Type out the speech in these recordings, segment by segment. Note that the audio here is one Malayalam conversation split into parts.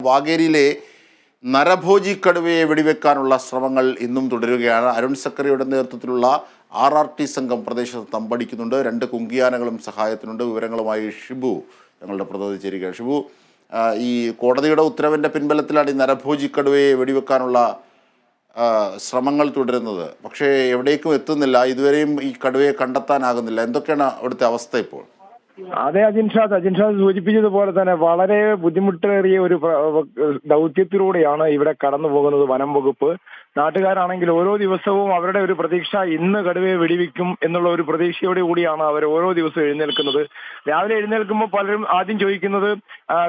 വാഗേരിയിലെ നരഭോജി കടുവയെ വെടിവെക്കാനുള്ള ശ്രമങ്ങൾ ഇന്നും തുടരുകയാണ്. അരുൺ സക്കറിയുടെ നേതൃത്വത്തിലുള്ള RRT സംഘം പ്രദേശത്ത് തമ്പടിക്കുന്നുണ്ട്. 2 കുങ്കിയാനകളും സഹായത്തിനുണ്ട്. വിവരങ്ങളുമായി ഷിബു ഞങ്ങളുടെ പ്രതിനിധി ചേരുകയാണ്. ഷിബു, ഈ കോടതിയുടെ ഉത്തരവിൻ്റെ പിൻബലത്തിലാണ് ഈ നരഭോജി കടുവയെ വെടിവെക്കാനുള്ള ശ്രമങ്ങൾ തുടരുന്നത്. പക്ഷേ എവിടേക്കും എത്തുന്നില്ല. ഇതുവരെയും ഈ കടുവയെ കണ്ടെത്താനാകുന്നില്ല. എന്തൊക്കെയാണ് അവിടുത്തെ അവസ്ഥ ഇപ്പോൾ? അതെ, അജിൻഷാദ് സൂചിപ്പിച്ചതുപോലെ തന്നെ വളരെ ബുദ്ധിമുട്ടേറിയ ഒരു ദൗത്യത്തിലൂടെയാണ് ഇവിടെ കടന്നു പോകുന്നത് വനം വകുപ്പ്. നാട്ടുകാരാണെങ്കിൽ ഓരോ ദിവസവും അവരുടെ ഒരു പ്രതീക്ഷ ഇന്ന് കടുവയെ വെടിവെക്കും എന്നുള്ള ഒരു പ്രതീക്ഷയോടെ കൂടിയാണ് അവർ ഓരോ ദിവസവും എഴുന്നേൽക്കുന്നത്. രാവിലെ എഴുന്നേൽക്കുമ്പോൾ പലരും ആദ്യം ചോദിക്കുന്നത്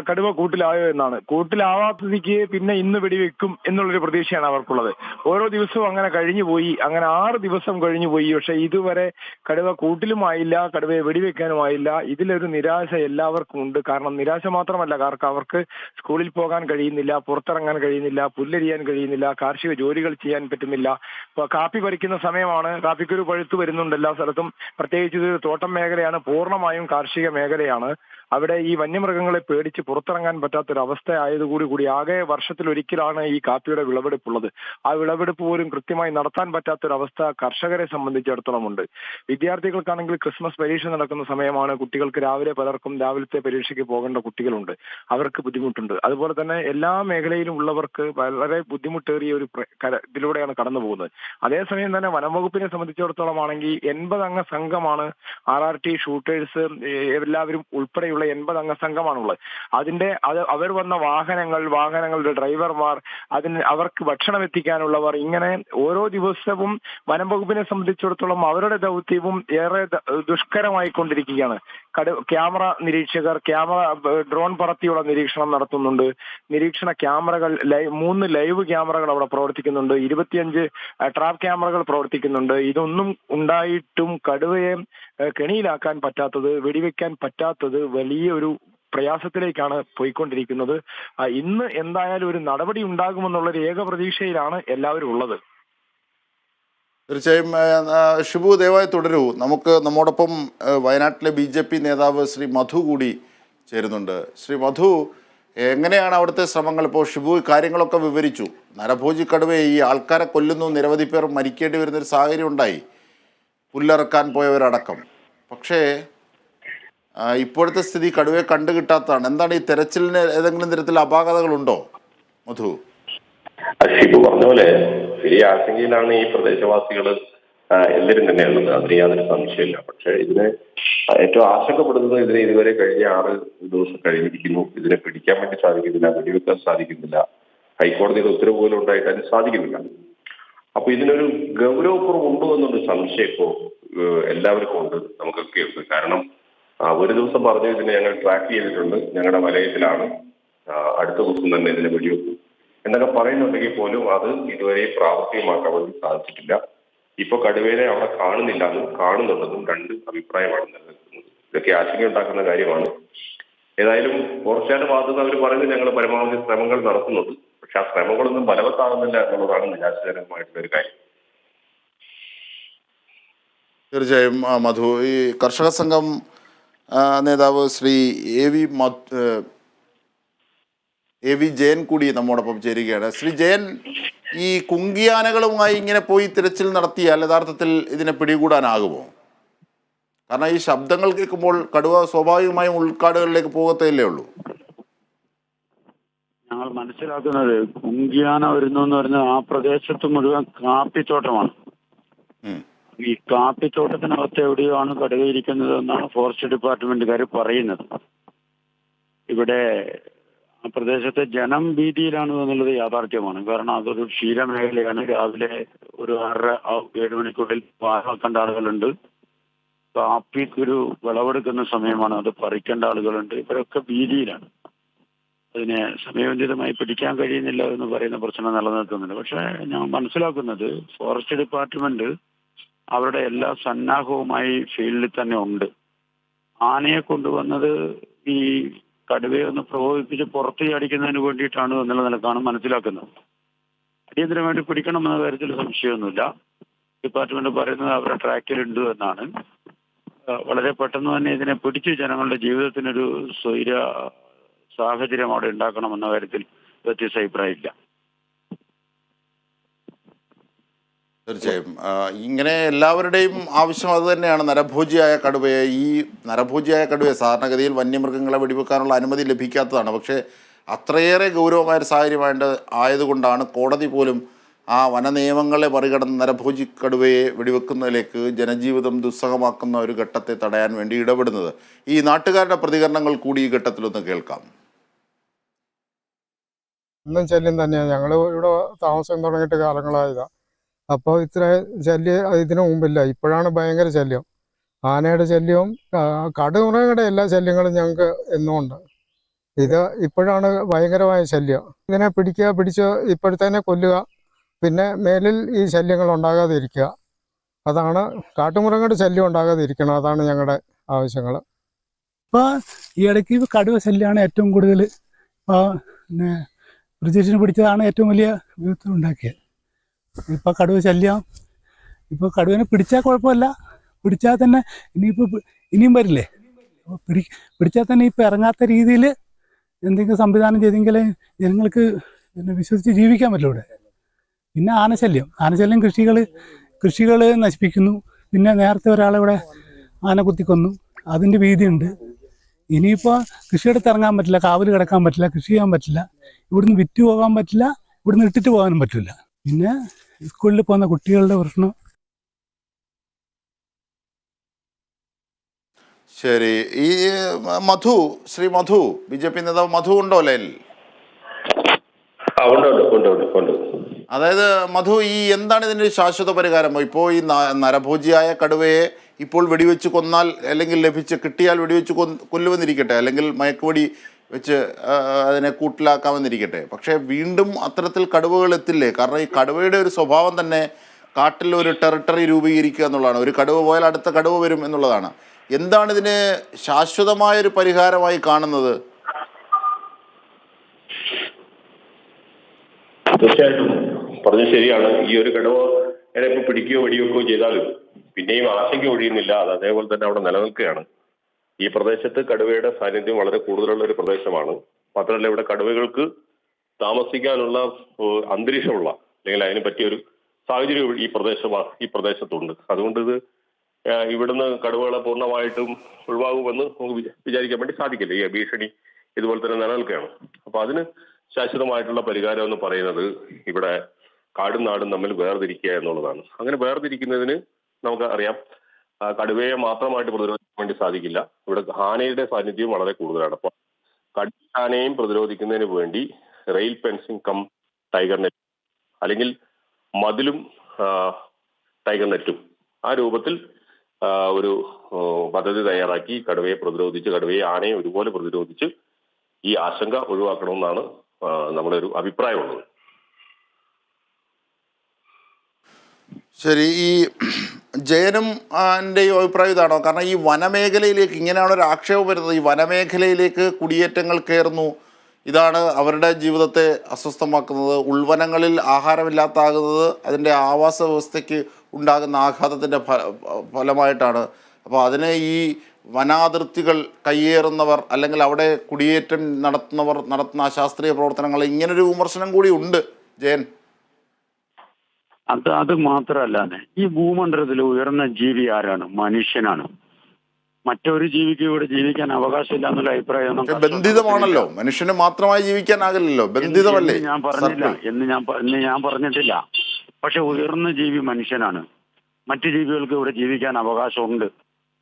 കടുവ കൂട്ടിലായോ എന്നാണ്. കൂട്ടിലാവാത്തതിക്ക് പിന്നെ ഇന്ന് വെടിവെക്കും എന്നുള്ളൊരു പ്രതീക്ഷയാണ് അവർക്കുള്ളത്. ഓരോ ദിവസവും അങ്ങനെ കഴിഞ്ഞുപോയി. അങ്ങനെ 6 ദിവസം കഴിഞ്ഞുപോയി. പക്ഷെ ഇതുവരെ കടുവ കൂട്ടിലുമായില്ല, കടുവയെ വെടിവെക്കാനുമായില്ല. ഇതിലൊരു നിരാശ എല്ലാവർക്കും ഉണ്ട്. കാരണം നിരാശ മാത്രമല്ല, അവർക്ക് സ്കൂളിൽ പോകാൻ കഴിയുന്നില്ല, പുറത്തിറങ്ങാൻ കഴിയുന്നില്ല, പുല്ലരിയാൻ കഴിയുന്നില്ല, കാർഷിക ജോലികൾ ചെയ്യാൻ പറ്റുന്നില്ല. ഇപ്പൊ കാപ്പി പറിക്കുന്ന സമയമാണ്, കാപ്പിക്കൊരു പഴുത്ത് വരുന്നുണ്ട് എല്ലാ സ്ഥലത്തും. പ്രത്യേകിച്ച് ഇത് തോട്ടം മേഖലയാണ്, പൂർണ്ണമായും കാർഷിക മേഖലയാണ്. അവിടെ ഈ വന്യമൃഗങ്ങളെ പേടിച്ച് പുറത്തിറങ്ങാൻ പറ്റാത്തൊരവസ്ഥ ആയതുകൂടി ആകെ വർഷത്തിലൊരിക്കലാണ് ഈ കാപ്പിയുടെ വിളവെടുപ്പുള്ളത്. ആ വിളവെടുപ്പ് പോലും കൃത്യമായി നടത്താൻ പറ്റാത്തൊരവസ്ഥ കർഷകരെ സംബന്ധിച്ചിടത്തോളം ഉണ്ട്. വിദ്യാർത്ഥികൾക്കാണെങ്കിൽ ക്രിസ്മസ് പരീക്ഷ നടക്കുന്ന സമയമാണ്. കുട്ടികൾക്ക് പലർക്കും രാവിലത്തെ പരീക്ഷയ്ക്ക് പോകേണ്ട കുട്ടികളുണ്ട്, അവർക്ക് ബുദ്ധിമുട്ടുണ്ട്. അതുപോലെ തന്നെ എല്ലാ മേഖലയിലും ഉള്ളവർക്ക് വളരെ ബുദ്ധിമുട്ടേറിയ ഒരു ഇതിലൂടെയാണ് കടന്നു പോകുന്നത്. അതേസമയം തന്നെ വനംവകുപ്പിനെ സംബന്ധിച്ചിടത്തോളം ആണെങ്കിൽ 80 അംഗ സംഘമാണ് RRT ഷൂട്ടേഴ്സ് എല്ലാവരും ഉൾപ്പെടെയുള്ള 80 അംഗ സംഘമാണുള്ളത്. അവർ വന്ന വാഹനങ്ങളുടെ ഡ്രൈവർമാർ, അവർക്ക് ഭക്ഷണം എത്തിക്കാനുള്ളവർ, ഇങ്ങനെ ഓരോ ദിവസവും വനം വകുപ്പിനെ സംബന്ധിച്ചിടത്തോളം അവരുടെ ദൗത്യവും ഏറെ ദുഷ്കരമായിക്കൊണ്ടിരിക്കുകയാണ്. ക്യാമറ നിരീക്ഷകർ ഡ്രോൺ പറത്തിയുള്ള നിരീക്ഷണം നടത്തുന്നുണ്ട്. നിരീക്ഷണ ക്യാമറകൾ 3 ലൈവ് ക്യാമറകൾ അവിടെ പ്രവർത്തിക്കുന്നുണ്ട്. 25 ട്രാപ്പ് ക്യാമറകൾ പ്രവർത്തിക്കുന്നുണ്ട്. ഇതൊന്നും ഉണ്ടായിട്ടും കടുവയെ കെണിയിലാക്കാൻ പറ്റാത്തത്, വെടിവെക്കാൻ പറ്റാത്തത് വലിയൊരു പ്രയാസത്തിലേക്കാണ് പോയിക്കൊണ്ടിരിക്കുന്നത്. ഇന്ന് എന്തായാലും ഒരു നടപടി ഉണ്ടാകുമെന്നുള്ളൊരു ഏക പ്രതീക്ഷയിലാണ് എല്ലാവരും ഉള്ളത്. തീർച്ചയായും ഷിബു, ദയവായി തുടരൂ. നമ്മോടൊപ്പം വയനാട്ടിലെ BJP നേതാവ് ശ്രീ മധു കൂടി ചേരുന്നുണ്ട്. ശ്രീ മധു, എങ്ങനെയാണ് അവിടുത്തെ ശ്രമങ്ങൾ? ഇപ്പോൾ ഷിബു കാര്യങ്ങളൊക്കെ വിവരിച്ചു. നരഭോജി കടുവയെ ഈ ആൾക്കാരെ കൊല്ലുന്നു, നിരവധി പേർ മരിക്കേണ്ടി വരുന്നൊരു സാഹചര്യം ഉണ്ടായി, പുല്ലിറക്കാൻ പോയവരടക്കം. പക്ഷേ ഇപ്പോഴത്തെ സ്ഥിതി കടുവയെ കണ്ടുകിട്ടാത്തതാണ്. എന്താണ് ഈ തെരച്ചിലിന് ഏതെങ്കിലും തരത്തിൽ അപാകതകളുണ്ടോ മധു? ഷിബു പറഞ്ഞ പോലെ വലിയ ആശങ്കയിലാണ് ഈ പ്രദേശവാസികൾ എല്ലാവരും തന്നെയുള്ളത്. അതിന് യാതൊരു സംശയമില്ല. പക്ഷെ ഇതിനെ ഏറ്റവും ആശങ്കപ്പെടുന്നത് ഇതിനെ ഇതുവരെ കഴിഞ്ഞ 6 ദിവസം കഴിഞ്ഞിരിക്കുന്നു. ഇതിനെ പിടിക്കാൻ വേണ്ടി സാധിക്കുന്നില്ല, വെടിവെക്കാൻ സാധിക്കുന്നില്ല. ഹൈക്കോടതിയുടെ ഉത്തരവ് പോലും ഉണ്ടായിട്ട് അതിന് സാധിക്കുന്നില്ല. അപ്പൊ ഇതിനൊരു ഗൗരവക്കുറവ് ഉണ്ടോ എന്നൊരു സംശയം ഇപ്പോ എല്ലാവർക്കും ഉണ്ട്, നമുക്കൊക്കെ ഉണ്ട്. കാരണം ഒരു ദിവസം പറഞ്ഞു ഇതിനെ ഞങ്ങൾ ട്രാക്ക് ചെയ്തിട്ടുണ്ട്, ഞങ്ങളുടെ വലയത്തിലാണ്, അടുത്ത ദിവസം തന്നെ ഇതിനെ വെടിവെക്കും എന്നൊക്കെ പറയുന്നുണ്ടെങ്കിൽ പോലും അത് ഇതുവരെ പ്രാവർത്തികമാക്കാൻ വേണ്ടി സാധിച്ചിട്ടില്ല. ഇപ്പൊ കടുവേനെ അവിടെ കാണുന്നുണ്ടെന്നും 2 അഭിപ്രായമാണ് നിലനിൽക്കുന്നത്. ഇതൊക്കെ ആശങ്കയുണ്ടാക്കുന്ന കാര്യമാണ്. ഏതായാലും ഫോറസ്റ്റുകാരുടെ ഭാഗത്തുനിന്ന് അവർ പറയുന്നത് ഞങ്ങൾ പരമാവധി ശ്രമങ്ങൾ നടത്തുന്നുണ്ട്. പക്ഷെ ആ ശ്രമങ്ങളൊന്നും ഫലവത്താകുന്നില്ല എന്നുള്ളതാണ് നിരാശാജനകമായിട്ടുള്ള ഒരു കാര്യം. തീർച്ചയായും മധു, ഈ കർഷക സംഘം നേതാവ് ശ്രീ AV ജയൻ കൂടി നമ്മോടൊപ്പം ചേരുകയാണ്. ശ്രീ ജയൻ, ഈ കുങ്കിയാനകളുമായി ഇങ്ങനെ പോയി തിരച്ചിൽ നടത്തിയാൽ യഥാർത്ഥത്തിൽ ഇതിനെ പിടികൂടാനാകുമോ? കാരണം ഈ ശബ്ദങ്ങൾ കേൾക്കുമ്പോൾ കടുവ സ്വാഭാവികമായും ഉൾക്കാടുകളിലേക്ക് പോകത്തേ ഉള്ളൂ. ഞങ്ങൾ മനസ്സിലാക്കുന്നത് കുങ്കിയാന വരുന്നു എന്ന് പറഞ്ഞാൽ ആ പ്രദേശത്ത് മുഴുവൻ കാപ്പിത്തോട്ടമാണ്. ഈ കാപ്പിത്തോട്ടത്തിനകത്ത് എവിടെയാണ് കടുവ ഇരിക്കുന്നത് എന്നാണ് ഫോറസ്റ്റ് ഡിപ്പാർട്ട്മെന്റുകാർ പറയുന്നത്. ഇവിടെ ആ പ്രദേശത്തെ ജനം ഭീതിയിലാണ് എന്നുള്ളത് യാഥാർത്ഥ്യമാണ്. കാരണം അതൊരു ക്ഷീരമേഖലയാണ്. രാവിലെ ഒരു 6-7 മണിക്കുള്ളിൽ വാഹനക്കേണ്ട ആളുകളുണ്ട്. കാപ്പിക്കൊരു വിളവെടുക്കുന്ന സമയമാണ്, അത് പറിക്കേണ്ട ആളുകളുണ്ട്. ഇവരൊക്കെ ഭീതിയിലാണ്. അതിനെ സമയബന്ധിതമായി പിടിക്കാൻ കഴിയുന്നില്ല എന്ന് പറയുന്ന പ്രശ്നം നിലനിൽക്കുന്നുണ്ട്. പക്ഷെ ഞാൻ മനസ്സിലാക്കുന്നത് ഫോറസ്റ്റ് ഡിപ്പാർട്ട്മെന്റ് അവരുടെ എല്ലാ സന്നാഹവുമായി ഫീൽഡിൽ തന്നെ ഉണ്ട്. ആനയെ കൊണ്ടുവന്നത് ഈ കടുവയെ ഒന്ന് പ്രകോപിപ്പിച്ച് പുറത്ത് ചാടിക്കുന്നതിന് വേണ്ടിയിട്ടാണ് എന്നുള്ള നിലക്കാണ് മനസ്സിലാക്കുന്നത്. അടിയന്തരമായിട്ട് പിടിക്കണമെന്ന കാര്യത്തിൽ സംശയമൊന്നുമില്ല. ഡിപ്പാർട്ട്മെന്റ് പറയുന്നത് അവരുടെ ട്രാക്കിലുണ്ട് എന്നാണ്. വളരെ പെട്ടെന്ന് തന്നെ ഇതിനെ പിടിച്ച് ജനങ്ങളുടെ ജീവിതത്തിനൊരു സ്വൈര സാഹചര്യം അവിടെ ഉണ്ടാക്കണമെന്ന കാര്യത്തിൽ വ്യത്യസ്ത അഭിപ്രായമില്ല. തീർച്ചയായും ഇങ്ങനെ എല്ലാവരുടെയും ആവശ്യം അത് തന്നെയാണ്. നരഭോജിയായ കടുവയെ, ഈ നരഭോജിയായ കടുവയെ സാധാരണഗതിയിൽ വന്യമൃഗങ്ങളെ വെടിവെക്കാനുള്ള അനുമതി ലഭിക്കാത്തതാണ്. പക്ഷേ അത്രയേറെ ഗൗരവമായ ഒരു സാഹചര്യമായിട്ട് ആയതുകൊണ്ടാണ് കോടതി പോലും ആ വന നിയമങ്ങളെ മറികടന്ന് നരഭോജി കടുവയെ വെടിവെക്കുന്നതിലേക്ക് ജനജീവിതം ദുസ്സഹമാക്കുന്ന ഒരു ഘട്ടത്തെ തടയാൻ വേണ്ടി ഇടപെടുന്നത്. ഈ നാട്ടുകാരുടെ പ്രതികരണങ്ങൾ കൂടി ഈ ഘട്ടത്തിലൊന്ന് കേൾക്കാം. ഇന്നും ശല്യം തന്നെയാണ്. ഞങ്ങൾ ഇവിടെ താമസം തുടങ്ങിയിട്ട് കാലങ്ങളായതാണ്. അപ്പോൾ ഇത്ര ശല്യം ഇതിനു മുമ്പില്ല. ഇപ്പോഴാണ് ഭയങ്കര ശല്യം. ആനയുടെ ശല്യവും കാട്ടുമൃഗങ്ങളുടെ എല്ലാ ശല്യങ്ങളും ഞങ്ങൾക്ക് എന്നും ഉണ്ട്. ഇത് ഇപ്പോഴാണ് ഭയങ്കരമായ ശല്യം. ഇതിനെ പിടിച്ച് ഇപ്പോഴത്തേനെ കൊല്ലുക, പിന്നെ മേലിൽ ഈ ശല്യങ്ങൾ ഉണ്ടാകാതെ ഇരിക്കുക. അതാണ്, കാട്ടുമൃഗങ്ങളുടെ ശല്യം ഉണ്ടാകാതെ ഇരിക്കണം. അതാണ് ഞങ്ങളുടെ ആവശ്യങ്ങൾ. ഇപ്പോൾ ഈ ഇടയ്ക്ക് കടുവ ശല്യമാണ് ഏറ്റവും കൂടുതൽ. പിന്നെ ബ്രിജേഷിനെ പിടിച്ചതാണ് ഏറ്റവും വലിയ വിപത്ത് ഉണ്ടാക്കിയത്. ഇപ്പോൾ കടുവ ശല്യം, ഇപ്പോൾ കടുവനെ പിടിച്ചാൽ കുഴപ്പമില്ല, പിടിച്ചാൽ തന്നെ ഇനിയും വരില്ലേ. പിടിച്ചാൽ തന്നെ ഇപ്പോൾ ഇറങ്ങാത്ത രീതിയിൽ എന്തെങ്കിലും സംവിധാനം ചെയ്തെങ്കിൽ ജനങ്ങൾക്ക് പിന്നെ വിശ്വസിച്ച് ജീവിക്കാൻ പറ്റുള്ളൂ ഇവിടെ. പിന്നെ ആനശല്യം കൃഷികൾ നശിപ്പിക്കുന്നു. പിന്നെ നേരത്തെ ഒരാളിവിടെ ആന കുത്തിക്കൊന്നു, അതിൻ്റെ ഭീതിയുണ്ട്. ഇനിയിപ്പോൾ കൃഷിയിടത്ത് ഇറങ്ങാൻ പറ്റില്ല, കാവൽ കിടക്കാൻ പറ്റില്ല, കൃഷി ചെയ്യാൻ പറ്റില്ല, ഇവിടുന്ന് വിറ്റ് പോകാൻ പറ്റില്ല, ഇവിടുന്ന് ഇട്ടിട്ട് പോകാനും പറ്റില്ല. പിന്നെ സ്കൂളിൽ പോകുന്ന കുട്ടികളുടെ പ്രശ്നം. ശരി, ഈ ശ്രീ മധു, BJP നേതാവ് മധു ഉണ്ടോ ലൈനിൽ? അതായത് മധു, ഈ എന്താണ് ഇതിൻ്റെ ശാശ്വത പരിഹാരം? ഇപ്പോൾ ഈ നരഭോജിയായ കടുവയെ ഇപ്പോൾ വെടിവെച്ച് കൊന്നാൽ, അല്ലെങ്കിൽ കിട്ടിയാൽ വെടിവെച്ച് കൊല്ലുമെന്നിരിക്കട്ടെ, അല്ലെങ്കിൽ മയക്കുവെടി വെച്ച് അതിനെ കൂട്ടിലാക്കാമെന്നിരിക്കട്ടെ. പക്ഷേ വീണ്ടും അത്തരത്തിൽ കടുവകൾ എത്തില്ലേ? കാരണം ഈ കടുവയുടെ ഒരു സ്വഭാവം തന്നെ കാട്ടിൽ ഒരു ടെറിട്ടറി രൂപീകരിക്കുക എന്നുള്ളതാണ്. ഒരു കടുവ പോയാൽ അടുത്ത കടുവ വരും എന്നുള്ളതാണ്. എന്താണ് ഇതിന് ശാശ്വതമായൊരു പരിഹാരമായി കാണുന്നത്? തീർച്ചയായിട്ടും പറഞ്ഞത് ശരിയാണ്. ഈ ഒരു കടുവ ഇപ്പൊ പിടിക്കുകയോ വെടിവെക്കുകയോ ചെയ്താലും പിന്നെയും ആശങ്ക ഒഴിയുന്നില്ല. അത് അതേപോലെ തന്നെ അവിടെ നിലനിൽക്കുകയാണ്. ഈ പ്രദേശത്ത് കടുവയുടെ സാന്നിധ്യം വളരെ കൂടുതലുള്ള ഒരു പ്രദേശമാണ്. മാത്രമല്ല ഇവിടെ കടുവകൾക്ക് താമസിക്കാനുള്ള അന്തരീക്ഷമുള്ള, അല്ലെങ്കിൽ അതിന് പറ്റിയ ഒരു സാഹചര്യം ഈ പ്രദേശത്തുണ്ട്. അതുകൊണ്ട് ഇത് ഇവിടുന്ന് കടുവകളെ പൂർണ്ണമായിട്ടും ഒഴിവാകുമെന്ന് നമുക്ക് വിചാരിക്കാൻ വേണ്ടി സാധിക്കില്ല. ഈ ഭീഷണി ഇതുപോലെ തന്നെ നിലനിൽക്കുകയാണ്. അപ്പൊ അതിന് ശാശ്വതമായിട്ടുള്ള പരിഹാരം എന്ന് പറയുന്നത് ഇവിടെ കാടും നാടും തമ്മിൽ വേർതിരിക്കുക എന്നുള്ളതാണ്. അങ്ങനെ വേർതിരിക്കുന്നതിന് നമുക്ക് അറിയാം, കടുവയെ മാത്രമായിട്ട് പ്രതിരോധിക്കാൻ വേണ്ടി സാധിക്കില്ല. ഇവിടെ ആനയുടെ സാന്നിധ്യം വളരെ കൂടുതലാണ്. അപ്പൊ ആനയെയും പ്രതിരോധിക്കുന്നതിന് വേണ്ടി rail fencing cum tiger net, അല്ലെങ്കിൽ മതിലും ടൈഗർ നെറ്റും, ആ രൂപത്തിൽ ഒരു പദ്ധതി തയ്യാറാക്കി കടുവയെ ആനയെ ഒരുപോലെ പ്രതിരോധിച്ച് ഈ ആശങ്ക ഒഴിവാക്കണമെന്നാണ് നമ്മുടെ ഒരു അഭിപ്രായമുള്ളത്. ശരി, ഈ ജയനും ൻ്റെയും അഭിപ്രായം ഇതാണോ? കാരണം ഈ വനമേഖലയിലേക്ക്, ഇങ്ങനെയാണ് ഒരു ആക്ഷേപം വരുന്നത്, ഈ വനമേഖലയിലേക്ക് കുടിയേറ്റങ്ങൾ കയറുന്നു, ഇതാണ് അവരുടെ ജീവിതത്തെ അസ്വസ്ഥമാക്കുന്നത്. ഉൾവനങ്ങളിൽ ആഹാരമില്ലാത്താകുന്നത് അതിൻ്റെ ആവാസ വ്യവസ്ഥയ്ക്ക് ഉണ്ടാകുന്ന ആഘാതത്തിൻ്റെ ഫലമായിട്ടാണ്. അപ്പോൾ അതിനെ ഈ വനാതിർത്തികൾ കയ്യേറുന്നവർ, അല്ലെങ്കിൽ അവിടെ കുടിയേറ്റം നടത്തുന്ന അശാസ്ത്രീയ പ്രവർത്തനങ്ങൾ, ഇങ്ങനൊരു വിമർശനം കൂടി ഉണ്ട് ജയൻ. അത് മാത്രമല്ല, ഈ ഭൂമണ്ഡലത്തിൽ ഉയർന്ന ജീവി ആരാണ്? മനുഷ്യനാണ്. മറ്റൊരു ജീവിക്ക് ഇവിടെ ജീവിക്കാൻ അവകാശമില്ല എന്നുള്ള അഭിപ്രായം ബന്ധിതമാണല്ലോ. മനുഷ്യന് മാത്രമായി ജീവിക്കാനാകില്ലല്ലോ, ബന്ധിതമല്ലേ? ഞാൻ പറഞ്ഞിട്ടില്ല. പക്ഷെ ഉയർന്ന ജീവി മനുഷ്യനാണ്. മറ്റു ജീവികൾക്ക് ഇവിടെ ജീവിക്കാൻ അവകാശമുണ്ട്.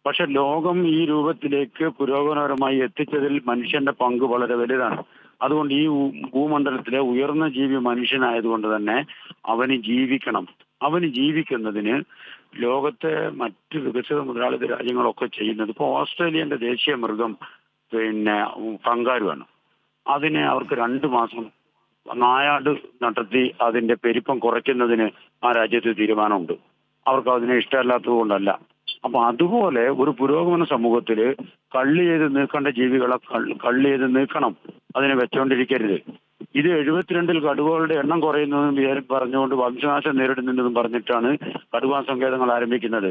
പക്ഷെ ലോകം ഈ രൂപത്തിലേക്ക് പുരോഗമനപരമായി എത്തിച്ചതിൽ മനുഷ്യന്റെ പങ്ക് വളരെ വലുതാണ്. അതുകൊണ്ട് ഈ ഭൂമണ്ഡലത്തിലെ ഉയർന്ന ജീവി മനുഷ്യനായതുകൊണ്ട് തന്നെ അവന് ജീവിക്കണം. അവന് ജീവിക്കുന്നതിന് ലോകത്തെ മറ്റ് വികസിത മുതലാളിത്ത രാജ്യങ്ങളൊക്കെ ചെയ്യുന്നത്, ഇപ്പോൾ ഓസ്ട്രേലിയന്റെ ദേശീയ മൃഗം കങ്കാരുവാണ്. അതിനെ അവർക്ക് 2 മാസം നായാട് നടത്തി അതിന്റെ പെരുപ്പം കുറയ്ക്കുന്നതിന് ആ രാജ്യത്ത് തീരുമാനമുണ്ട്. അവർക്ക് അതിനെ ഇഷ്ടമല്ലാത്തത് കൊണ്ടല്ല. അപ്പൊ അതുപോലെ ഒരു പുരോഗമന സമൂഹത്തില് കള്ളി ചെയ്ത് നീക്കേണ്ട ജീവികളെ കള്ളി ചെയ്ത് നീക്കണം. അതിനെ വെച്ചോണ്ടിരിക്കരുത്. ഇത് 72-ൽ കടുവകളുടെ എണ്ണം കുറയുന്നതെന്ന് പറഞ്ഞുകൊണ്ട് വംശനാശം നേരിടുന്നതെന്നും പറഞ്ഞിട്ടാണ് കടുവാ സങ്കേതങ്ങൾ ആരംഭിക്കുന്നത്.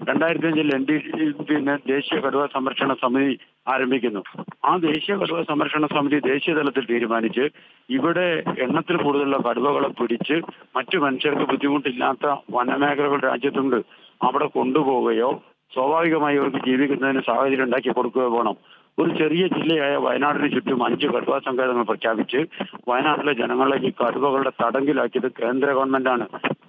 2005-ൽ ദേശീയ കടുവ സംരക്ഷണ സമിതി ആരംഭിക്കുന്നു. ആ ദേശീയ കടുവ സംരക്ഷണ സമിതി ദേശീയ തലത്തിൽ തീരുമാനിച്ച് ഇവിടെ എണ്ണത്തിൽ കൂടുതലുള്ള കടുവകളെ പിടിച്ച് മറ്റു മനുഷ്യർക്ക് ബുദ്ധിമുട്ടില്ലാത്ത വനമേഖലകൾ രാജ്യത്തുണ്ട് അവിടെ കൊണ്ടുപോവുകയോ സ്വാഭാവികമായി അവർക്ക് ജീവിക്കുന്നതിന് സാഹചര്യം ഉണ്ടാക്കി കൊടുക്കുകയോ വേണം. ഒരു ചെറിയ ജില്ലയായ വയനാടിന് ചുറ്റും 5 കടുവാ സങ്കേതങ്ങൾ പ്രഖ്യാപിച്ച് വയനാട്ടിലെ ജനങ്ങളെ ഈ കടുവകളുടെ തടങ്കിലാക്കിയത് കേന്ദ്ര ഗവൺമെന്റാണ്.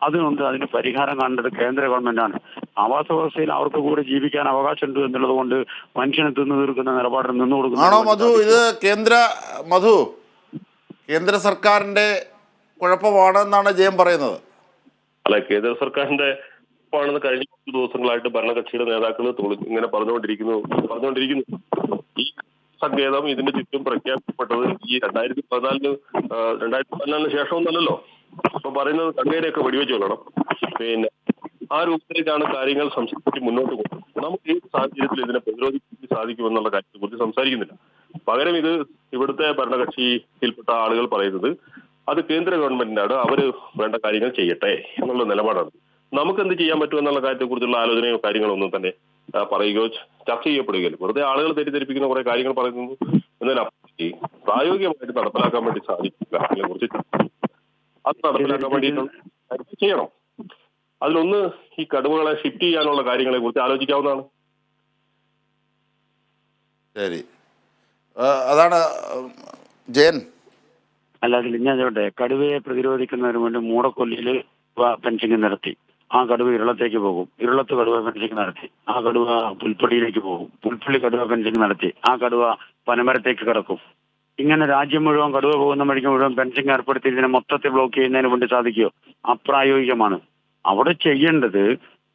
അതുകൊണ്ട് അതിന് പരിഹാരം കാണേണ്ടത് കേന്ദ്ര ഗവൺമെന്റാണ്. ആവാസ വ്യവസ്ഥയിൽ അവർക്ക് കൂടെ ജീവിക്കാൻ അവകാശമുണ്ട് എന്നുള്ളത് കൊണ്ട് മനുഷ്യനെ തിന്നു തീർക്കുന്ന നിലപാടിൽ നിന്നു ആണോ മധു? ഇത് കൊടുക്കുന്നു. കേന്ദ്ര സർക്കാരിന്റെ കുഴപ്പമാണെന്നാണ് ജയം പറയുന്നത്. അല്ല, കേന്ദ്ര സർക്കാരിന്റെ ാണെന്ന് കഴിഞ്ഞ കുറച്ച് ദിവസങ്ങളായിട്ട് ഭരണകക്ഷിയുടെ നേതാക്കൾ ഇങ്ങനെ പറഞ്ഞുകൊണ്ടിരിക്കുന്നു. ഈ സങ്കേതം ഇതിന്റെ ചുറ്റും പ്രഖ്യാപിക്കപ്പെട്ടത് ഈ 2014 ശേഷമൊന്നല്ലല്ലോ. അപ്പൊ പറയുന്നത് കണ്ണേരെയൊക്കെ വെടിവെച്ച് കൊല്ലണം. പിന്നെ ആ രൂപത്തിലേക്കാണ് കാര്യങ്ങൾ സംസാരിച്ച് മുന്നോട്ട് പോകുന്നത്. നമുക്ക് ഏത് സാഹചര്യത്തിൽ ഇതിനെ പ്രതിരോധിക്കാൻ സാധിക്കുമെന്നുള്ള കാര്യത്തെ കുറിച്ച് സംസാരിക്കുന്നില്ല. പകരം ഇത് ഇവിടുത്തെ ഭരണകക്ഷിയിൽപ്പെട്ട ആളുകൾ പറയുന്നത് അത് കേന്ദ്ര ഗവൺമെന്റിനാണ്, അവര് വേണ്ട കാര്യങ്ങൾ ചെയ്യട്ടെ എന്നുള്ള നിലപാടാണ്. നമുക്ക് എന്ത് ചെയ്യാൻ പറ്റുമെന്നുള്ള കാര്യത്തെക്കുറിച്ചുള്ള ആലോചനയോ കാര്യങ്ങളോ ഒന്നും തന്നെ പറയുകയോ ചർച്ച ചെയ്യപ്പെടുകയില്ല. വെറുതെ ആളുകൾ തെറ്റിദ്ധരിപ്പിക്കുന്ന കുറെ കാര്യങ്ങൾ പറയുന്നു എന്നതിനപ്പുറത്തേക്ക് പ്രായോഗികമായിട്ട് നടപ്പിലാക്കാൻ വേണ്ടി സാധിക്കുക അതിനെ കുറിച്ച് അത് നടപ്പിലാക്കാൻ വേണ്ടിയിട്ട് ചെയ്യണം. അതിലൊന്ന് ഈ കടുവകളെ ഷിഫ്റ്റ് ചെയ്യാനുള്ള കാര്യങ്ങളെ കുറിച്ച് ആലോചിക്കാവുന്നതാണ്. ശരി, അതാണ് ജയൻ. അല്ല, അതിൽ ഞാൻ ചോട്ടെ, കടുവയെ പ്രതിരോധിക്കുന്നതിന് വേണ്ടി മൂടക്കൊല്ലിയിൽ ഫെൻസിങ് നടത്തി. ആ കടുവ ഇരളത്തേക്ക് പോകും. ഇരളത്ത് കടുവ ഫെൻസിങ് നടത്തി. ആ കടുവ പുൽപ്പള്ളിയിലേക്ക് പോകും. പുൽപ്പള്ളി കടുവ ഫെൻസിങ് നടത്തി. ആ കടുവ പനമരത്തേക്ക് കിടക്കും. ഇങ്ങനെ രാജ്യം മുഴുവൻ കടുവ പോകുന്ന വഴിക്ക് മുഴുവൻ ഫെൻസിങ് ഏർപ്പെടുത്തി ഇതിനെ മൊത്തത്തിൽ ബ്ലോക്ക് ചെയ്യുന്നതിന് വേണ്ടി സാധിക്കുമോ? അപ്രായോഗികമാണ്. അവിടെ ചെയ്യേണ്ടത്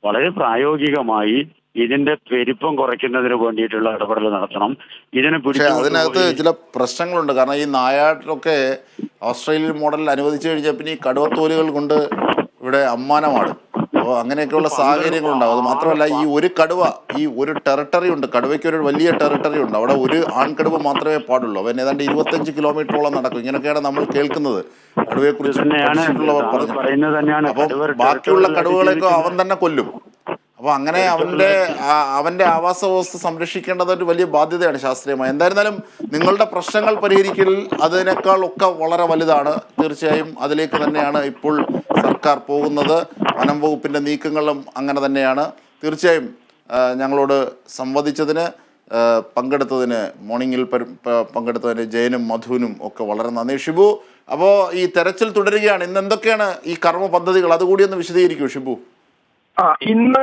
വളരെ പ്രായോഗികമായി ഇതിന്റെ പെരുപ്പം കുറയ്ക്കുന്നതിന് വേണ്ടിയിട്ടുള്ള ഇടപെടൽ നടത്തണം. ഇതിനെ പക്ഷെ അതിനകത്ത് ചില പ്രശ്നങ്ങളുണ്ട്. കാരണം ഈ നായാട്ടൊക്കെ ഓസ്ട്രേലിയൻ മോഡലിൽ അനുവദിച്ചു കഴിഞ്ഞാൽ പിന്നെ ഈ കടുവത്തോലുകൾ കൊണ്ട് ഇവിടെ അമ്മാനമാണ്. അപ്പോൾ അങ്ങനെയൊക്കെയുള്ള സാഹചര്യങ്ങളുണ്ടാകും. അത് മാത്രമല്ല, ഈ ഒരു ടെറിട്ടറി ഉണ്ട്, കടുവയ്ക്ക് ഒരു വലിയ ടെറിട്ടറി ഉണ്ട്. അവിടെ ഒരു ആൺകടുവ മാത്രമേ പാടുള്ളൂ. അവൻ ഏതാണ്ട് 25 കിലോമീറ്ററോളം നടക്കും. ഇങ്ങനെയൊക്കെയാണ് നമ്മൾ കേൾക്കുന്നത്. കടുവയെക്കുറിച്ച് പഠിച്ചിട്ടുള്ളവർ പറഞ്ഞു. അപ്പം ബാക്കിയുള്ള കടുവകളെയൊക്കെ അവൻ തന്നെ കൊല്ലും. അപ്പോൾ അങ്ങനെ അവൻ്റെ ആവാസ വ്യവസ്ഥ സംരക്ഷിക്കേണ്ടത് ഒരു വലിയ ബാധ്യതയാണ് ശാസ്ത്രീയമായി. എന്തായിരുന്നാലും നിങ്ങളുടെ പ്രശ്നങ്ങൾ പരിഹരിക്കൽ അതിനേക്കാൾ ഒക്കെ വളരെ വലുതാണ്. തീർച്ചയായും അതിലേക്ക് തന്നെയാണ് ഇപ്പോൾ സർക്കാർ പോകുന്നത്. വനം വകുപ്പിൻ്റെ നീക്കങ്ങളും അങ്ങനെ തന്നെയാണ്. തീർച്ചയായും ഞങ്ങളോട് സംവദിച്ചതിന് പങ്കെടുത്തതിന് മോർണിംഗിൽ പങ്കെടുത്തതിന് ജയനും മധുവിനും ഒക്കെ വളരെ നന്ദി. ഷിബു, അപ്പോൾ ഈ തെരച്ചിൽ തുടരുകയാണ്. ഇന്ന് എന്തൊക്കെയാണ് ഈ കർമ്മ പദ്ധതികൾ? അതുകൂടി ഒന്ന് വിശദീകരിക്കൂ ഷിബു. ഇന്ന്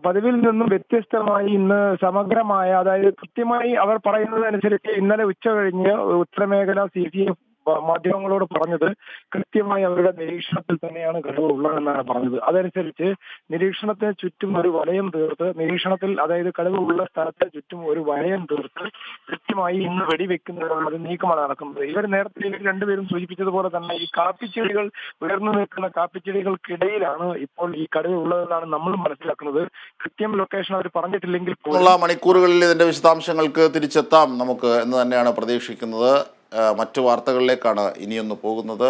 പതിവിൽ നിന്നും വ്യത്യസ്തമായി ഇന്ന് സമഗ്രമായ, അതായത് കൃത്യമായി അവർ പറയുന്നതനുസരിച്ച് ഇന്നലെ ഉച്ച കഴിഞ്ഞ് ഉത്തരമേഖല CCF മാധ്യമങ്ങളോട് പറഞ്ഞത് കൃത്യമായി അവരുടെ നിരീക്ഷണത്തിൽ തന്നെയാണ് കടുവ ഉള്ളതെന്നാണ് പറഞ്ഞത്. അതനുസരിച്ച് നിരീക്ഷണത്തിന് ചുറ്റും ഒരു വലയം തീർത്ത്, നിരീക്ഷണത്തിൽ അതായത് കടുവ ഉള്ള സ്ഥലത്തിന് ചുറ്റും ഒരു വലയം തീർത്ത് കൃത്യമായി ഇന്ന് വെടിവെക്കുന്നതിനുള്ള നീക്കമാണ് നടക്കുന്നത്. ഇവർ നേരത്തെ രണ്ടുപേരും സൂചിപ്പിച്ചതുപോലെ തന്നെ ഈ കാപ്പിച്ചെടികൾ, ഉയർന്നു നിൽക്കുന്ന കാപ്പിച്ചെടികൾക്കിടയിലാണ് ഇപ്പോൾ ഈ കടുവ ഉള്ളതെന്നാണ് നമ്മൾ മനസ്സിലാക്കുന്നത്. കൃത്യം ലൊക്കേഷൻ അവർ പറഞ്ഞിട്ടില്ലെങ്കിൽ മണിക്കൂറുകളിൽ ഇതിന്റെ വിശദാംശങ്ങൾക്ക് തിരിച്ചെത്താം നമുക്ക് എന്ന് തന്നെയാണ് പ്രതീക്ഷിക്കുന്നത്. മറ്റു വാർത്തകളിലേക്കാണ് ഇനിയൊന്ന് പോകുന്നത്.